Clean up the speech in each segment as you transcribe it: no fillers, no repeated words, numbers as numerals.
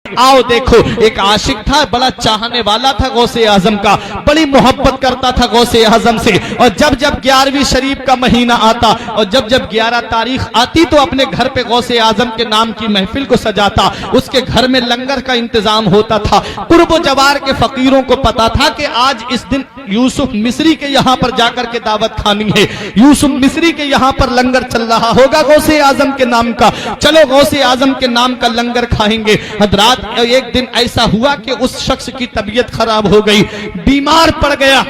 आओ देखो, एक आशिक था, बड़ा चाहने वाला था गौसे आजम का, बड़ी मोहब्बत करता था गौसे आजम से। और जब जब 11वीं शरीफ का महीना आता और जब जब 11 तारीख आती तो अपने घर पे गौसे आजम के नाम की महफिल को सजाता। उसके घर में लंगर का इंतजाम होता था। कुर्ब जवार के फकीरों को पता था कि आज इस दिन यूसुफ मिस्री के यहाँ पर जाकर के दावत खानी है, यूसुफ मिस्री के यहाँ पर लंगर चल रहा होगा गौसे आजम के नाम का, चलो गौसे आजम के नाम का लंगर खाएंगे। हजरात, एक दिन ऐसा हुआ कि उस शख्स की तबीयत खराब हो गई, बीमार पड़ गया।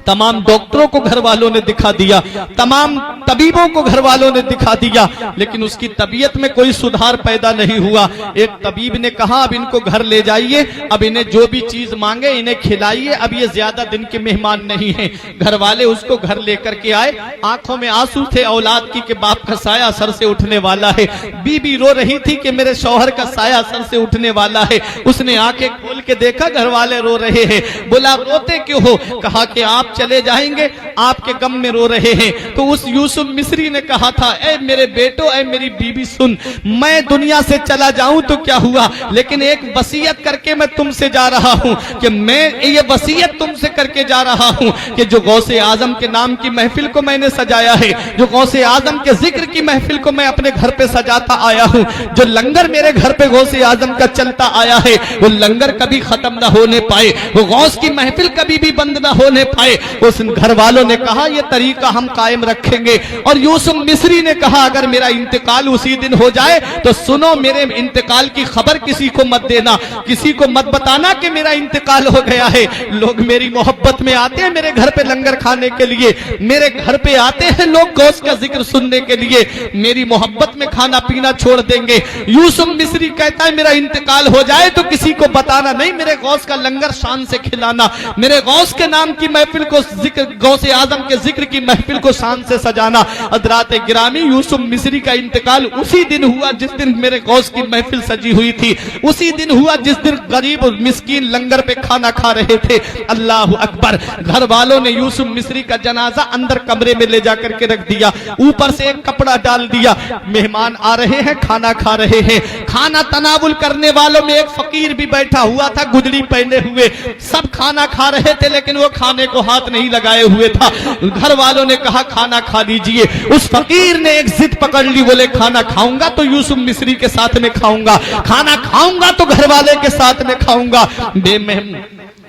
तमाम डॉक्टरों को घर वालों ने दिखा दिया, तमाम तबीबों को घर वालों ने दिखा दिया, लेकिन उसकी तबीयत में कोई सुधार पैदा नहीं हुआ। एक तबीब ने कहा अब इनको घर ले जाइए, अब इन्हें जो भी चीज मांगे इन्हें खिलाइए, अब ये ज्यादा दिन के मेहमान नहीं हैं। घर वाले उसको घर लेकर के आए, आंखों में आंसू थे औलाद की कि बाप का साया सर से उठने वाला है। बीबी रो रही थी कि मेरे शौहर का साया सर से उठने वाला है। उसने आंखें खोल के देखा, घर वाले रो रहे हैं। बोला रोते क्यों हो? कहा कि आप चले जाएंगे, आपके गम में रो रहे हैं। तो उस यूसुफ मिस्री ने कहा था, ऐ मेरे बेटो, ऐ मेरी बीबी सुन, मैं दुनिया से चला जाऊं तो क्या हुआ, लेकिन एक वसीयत करके मैं तुमसे जा रहा हूं कि मैं ये वसीयत तुमसे करके जा रहा हूं कि जो गौसे आजम के नाम की महफिल को मैंने सजाया है, जो गौसे आजम के जिक्र की महफिल को मैं अपने घर पे सजाता आया हूं, जो लंगर मेरे घर पे गौसे आजम का चलता आया है, वो लंगर कभी खत्म ना होने पाए, वो गौस की महफिल कभी भी बंद ना होने पाए। उस घर वालों ने कहा ये तरीका हम कायम रखेंगे। और यूसुफ मिस्री ने कहा अगर मेरा इंतकाल उसी दिन हो जाए तो सुनो, मेरे इंतकाल की खबर किसी को मत देना, किसी को मत बताना कि मेरा इंतकाल हो गया है। लोग मेरी मोहब्बत में आते हैं मेरे घर पे लंगर खाने के लिए, मेरे घर पे आते हैं लोग गौस का जिक्र सुनने के लिए, मेरी मोहब्बत में खाना पीना छोड़ देंगे। यूसुफ मिस्री कहता है मेरा इंतकाल हो जाए तो किसी को बताना नहीं, मेरे गौस का लंगर शान से खिलाना, मेरे गौस के नाम की महफिल को जिक्र, गौसे आजम के जिक्र की महफिल को शान से सजाना। हज़रात गिरामी, यूसुफ मिस्री का इंतकाल उसी दिन हुआ जिस दिन मेरे गौस की महफिल सजी हुई थी, उसी दिन हुआ जिस दिन गरीब और मिस्कीन लंगर पे खाना खा रहे थे। अल्लाह अकबर। घर वालों ने यूसुफ मिस्री का जनाजा अंदर कमरे में ले जाकर के रख दिया, ऊपर से एक कपड़ा डाल दिया। मेहमान आ रहे हैं, खाना खा रहे हैं। खाना तनावुल करने वालों में एक फकीर भी बैठा हुआ था, गुदड़ी पहने हुए। सब खाना खा रहे थे लेकिन वो खाने को हाथ नहीं लगाए हुए था। घर वालों ने कहा खाना खा लीजिए। उस फकीर ने एक जिद पकड़ ली, बोले खाना खाऊंगा तो यूसुफ मिस्री के साथ में खाऊंगा, खाना खाऊंगा तो घर वाले के साथ में खाऊंगा।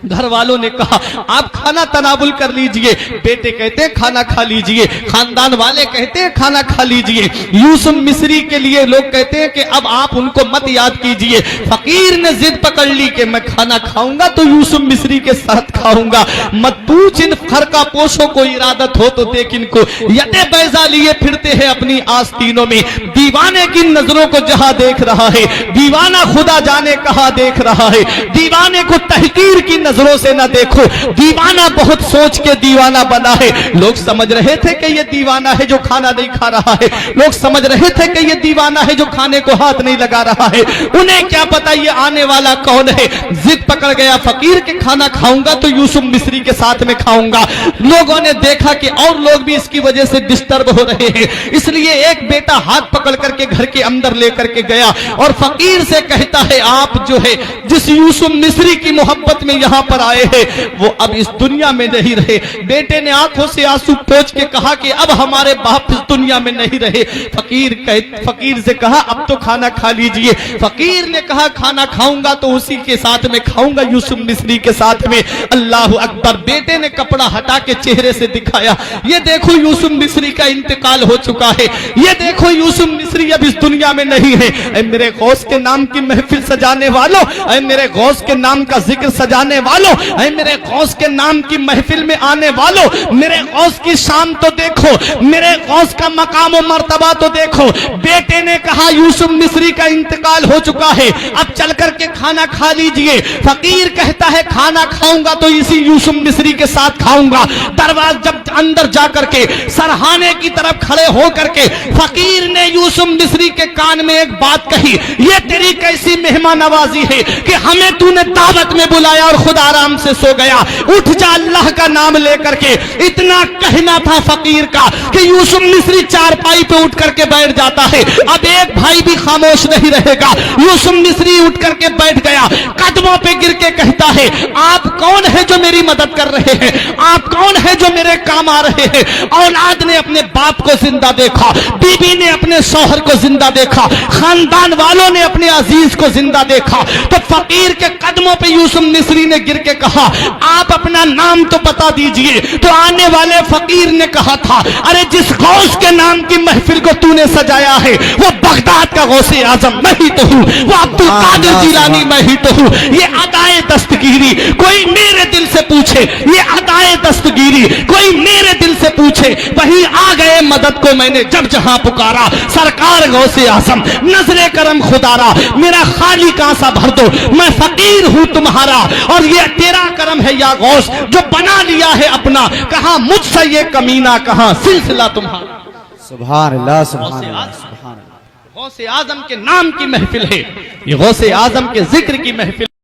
घर वालों ने कहा आप खाना तनावुल कर लीजिए। बेटे कहते हैं खाना खा लीजिए, खानदान वाले कहते हैं खाना खा लीजिए। यूसुफ मिस्री के लिए लोग कहते हैं कि अब आप उनको मत याद कीजिए। फकीर ने जिद पकड़ ली कि मैं खाना खाऊंगा तो यूसुफ मिस्री के साथ खाऊंगा। मत पूछ इन खरका पोशों को इरादत हो तो देख इनको, यते बैजा लिए फिरते हैं अपनी आस्तीनों में। दीवाने की नजरों को जहां देख रहा है, दीवाना खुदा जाने कहां देख रहा है। दीवाने को तहकीर की नजरों से ना देखो, दीवाना बहुत सोच के दीवाना बना है। लोग समझ रहे थे कि ये दीवाना है जो खाना नहीं खा रहा है, लोग समझ रहे थे कि ये दीवाना है जो खाने को हाथ नहीं लगा रहा है। उन्हें क्या पता ये आने वाला कौन है। जिद पकड़ गया फकीर के खाना खाऊंगा तो यूसुफ मिस्री के साथ में खाऊंगा। लोगों ने देखा कि और लोग भी इसकी वजह से डिस्टर्ब हो रहे हैं, इसलिए एक बेटा हाथ पकड़ करके घर के अंदर लेकर के गया और फकीर से कहता है आप जो है जिस यूसुफ मिस्री की मोहब्बत में यहाँ पर आए हैं वो अब इस दुनिया में नहीं रहे। बेटे ने आंखों से आंसू पोंछ के कहा कि अब हमारे बाप इस दुनिया में नहीं रहे। फकीर से कहा अब तो खाना खा लीजिए। फकीर ने कहा खाना खाऊंगा तो उसी के साथ में खाऊंगा, यूसुफ मिस्री के साथ में। अल्लाह अकबर। बेटे ने कपड़ा हटा के चेहरे से दिखाया, ये देखो यूसुफ मिस्री का इंतकाल हो चुका है, ये देखो यूसुफ मिस्री अब इस दुनिया में नहीं है। ऐ मेरे गौस के नाम की महफिल सजाने वालों, ऐ मेरे गौस के नाम का जिक्र सजाने वालों, ऐ मेरे गौस के नाम की महफिल में आने वालों, मेरे गौस की शान तो देखो, मेरे गौस का मकाम और मर्तबा तो देखो। बेटे ने कहा यूसुफ मिस्री का इंतकाल हो चुका है, अब चल करके खाना खा लीजिए। फकीर कहता है खाना खाऊंगा तो इसी यूसुफ मिस्री के साथ खाऊंगा। दरवाजा जब अंदर जाकर के सरहाने की तरफ खड़े हो करके फकीर ने यूसुफ मिस्री के कान में एक बात कही, ये तेरी कैसी मेहमान नवाजी है कि हमें तूने दावत में बुलाया और खुदा आराम से सो गया। उठ जा अल्लाह का नाम लेकर के। इतना कहना था फकीर का कि यूसुफ मिस्री चारपाई पे उठ करके बैठ जाता है। अब एक भाई भी खामोश नहीं रहेगा। यूसुफ मिस्री उठ करके बैठ गया, कदमों पे गिर के कहता है, आप कौन है जो मेरी मदद कर रहे हैं? आप कौन है जो मेरे काम आ रहे हैं? औलाद ने अपने बाप को जिंदा देखा, बीबी ने अपने शौहर को जिंदा देखा, खानदान वालों ने अपने अजीज को जिंदा देखा। तो फकीर के कदमों पे यूसुफ मिस्री ने गिर के कहा, आप अपना नाम तो बता दीजिए। तो आने वाले फकीर ने कहा था, अरे जिस गौस के नाम की महफिल को तूने सजाया है वो बगदाद का गौसे आजम मैं ही तो हूँ, वो अब्दुल कादिर जिलानी मैं ही तो हूँ। ये अदाए दस्तगीरी कोई मेरे दिल से पूछे, ये अदाए दस्तगीरी कोई मेरे दिल से पूछे, वही आ गए मदद को मैंने जब जहां पुकारा। सरकार गौसे आजम नजरे करम खुदारा, मेरा खाली कांसा भर दो, मैं फकीर हूं तुम्हारा और ये तेरा करम है या गौस जो बना लिया है अपना। कहा मुझसे ये कमीना, कहा सिलसिला तुम्हारा। सुभान अल्लाह, सुभान अल्लाह, सुभान अल्लाह। गौसे आजम के नाम की महफिल है, ये गौसे आजम के जिक्र की महफिल।